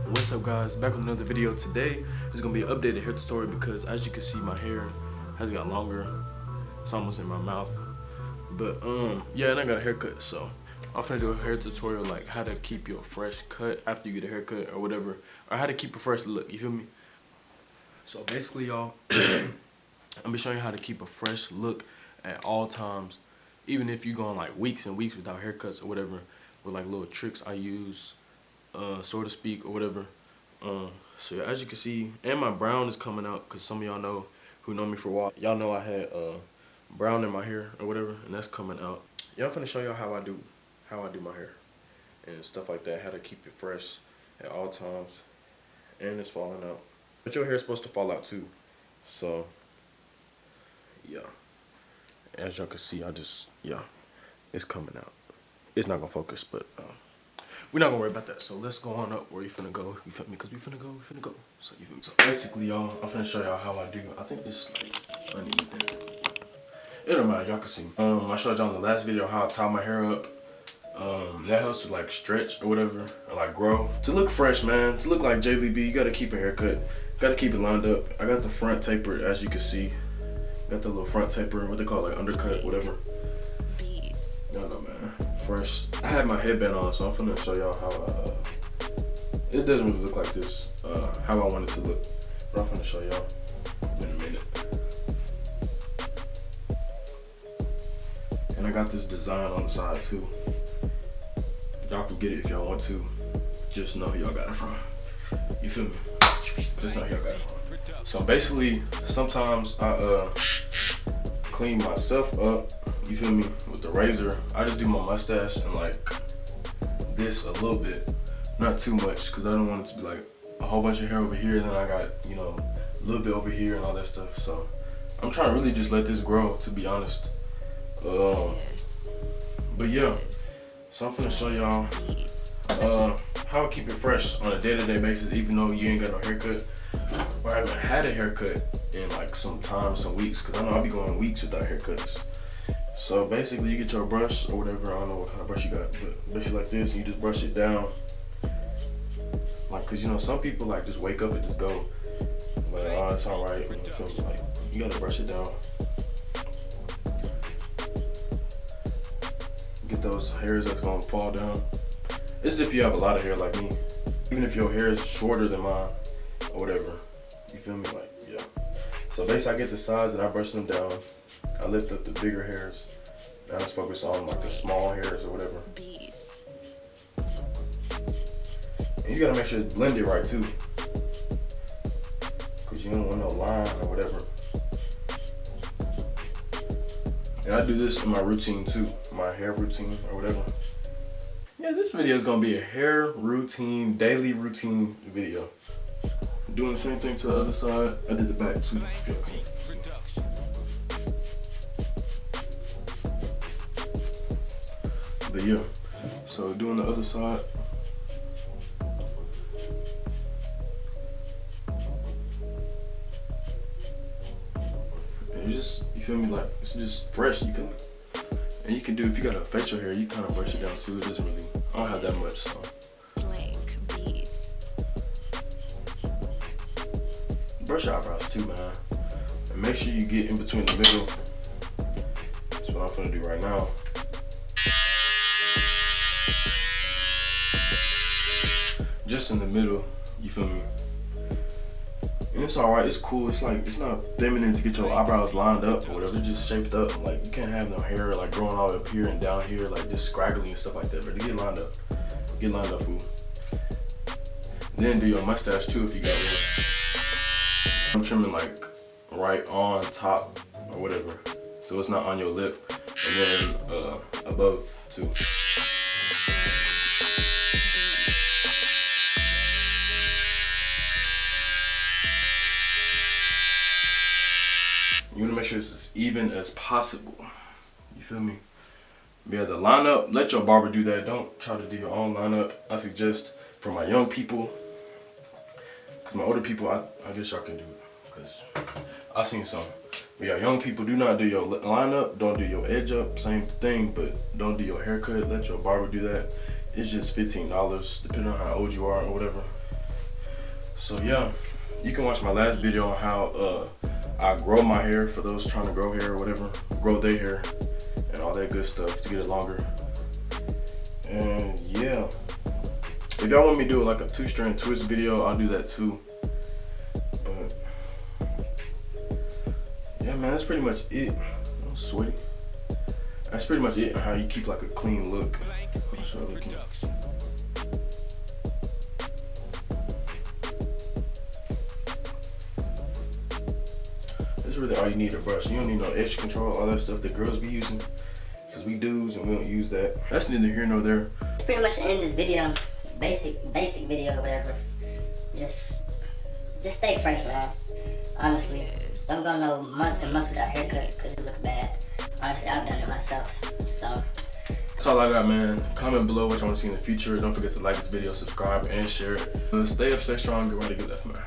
What's up, guys? Back with another video. Today is gonna be an updated hair tutorial because, as you can see, my hair has got longer. It's almost in my mouth. But yeah, and I got a haircut, so I'm finna do a hair tutorial like how to keep your fresh cut after you get a haircut or whatever, or how to keep a fresh look. You feel me? So basically, y'all, I'm gonna showing you how to keep a fresh look at all times, even if you're going like weeks and weeks without haircuts or whatever, with like little tricks I use, so to speak, or whatever. So yeah, as you can see, and my brown is coming out because some of y'all know who know me for a while. Y'all know I had brown in my hair or whatever, and that's coming out. Yeah, I'm finna show y'all how I do my hair and stuff like that. How to keep it fresh at all times, and it's falling out. But your hair's supposed to fall out too. So yeah, as y'all can see, it's coming out. It's not gonna focus, but we're not gonna worry about that. So let's go on up where you finna go. You feel me? Cause we finna go. So you feel me? So basically, y'all, I'm finna show y'all how I do. I think this is like uneven. It don't matter. Y'all can see. I showed y'all in the last video how I tie my hair up. That helps to like stretch or whatever, or like grow. To look fresh, man. To look like JVB, you gotta keep a haircut. Gotta keep it lined up. I got the front taper, as you can see. Got the little front taper, what they call it, like undercut, whatever. Y'all know, man. First, I have my headband on, so I'm finna show y'all how it doesn't really look like this, how I want it to look. But I'm finna show y'all in a minute. And I got this design on the side too. Y'all can get it if y'all want to. Just know who y'all got it from. You feel me? Just know who y'all got it from. So basically, sometimes I clean myself up, you feel me, with the razor. I just do my mustache and like this a little bit, not too much, because I don't want it to be like a whole bunch of hair over here and then I got, you know, a little bit over here and all that stuff. So I'm trying to really just let this grow, to be honest. But yeah, so I'm finna show y'all how I keep it fresh on a day-to-day basis, even though you ain't got no haircut, or I haven't had a haircut in like some time, some weeks, because I know I'll be going weeks without haircuts. So basically, you get your brush or whatever, I don't know what kind of brush you got, but basically like this, and you just brush it down. Like, cause you know, some people like just wake up and just go, but it's alright, you know, like, you gotta brush it down. Get those hairs that's gonna fall down. This is if you have a lot of hair like me. Even if your hair is shorter than mine, or whatever, you feel me, like, yeah. So basically I get the sides and I brush them down. I lift up the bigger hairs. Now let's focus on like the small hairs or whatever. And you gotta make sure it's blended right too, cause you don't want no line or whatever. And I do this in my routine too, my hair routine or whatever. Yeah, this video is gonna be a hair routine, daily routine video. Doing the same thing to the other side. I did the back too. But yeah, so doing the other side. And you feel me, like it's just fresh, you feel me? And you can do, if you got a facial hair, you kind of brush it down too. It doesn't really, I don't have that much, so. Brush your eyebrows too, man. And make sure you get in between the middle. That's what I'm gonna do right now. Just in the middle, you feel me? And it's alright, it's cool. It's like, it's not feminine to get your eyebrows lined up or whatever, it's just shaped up. Like, you can't have no hair like growing all up here and down here, like just scraggly and stuff like that. But get lined up. Get lined up, fool. Then do your mustache too if you got one. I'm trimming like right on top or whatever, so it's not on your lip, and then above too. You wanna make sure it's as even as possible. You feel me? Be able to line up, let your barber do that. Don't try to do your own lineup. I suggest for my young people, cause my older people, I guess y'all can do it, cause I seen some. But yeah, young people, do not do your line up, don't do your edge up, same thing, but don't do your haircut. Let your barber do that. It's just $15, depending on how old you are or whatever. So yeah, you can watch my last video on how I grow my hair for those trying to grow hair or whatever, grow their hair and all that good stuff to get it longer. And yeah, if y'all want me to do like a 2-strand twist video, I'll do that too. But yeah, man, that's pretty much it. I'm sweaty. That's pretty much it on how you keep like a clean look. I'll show you looking. That's really all you need, a brush. You don't need no edge control, all that stuff that girls be using, because we dudes and we don't use that. That's neither here nor there. That's pretty much the end of this video. Basic video or whatever. Just stay fresh, man. Honestly, don't go no months and months without haircuts because it looks bad. Honestly, I've done it myself. So that's all I got, man. Comment below what you want to see in the future. Don't forget to like this video, subscribe, and share it. Stay up, stay strong, get ready, get left, man.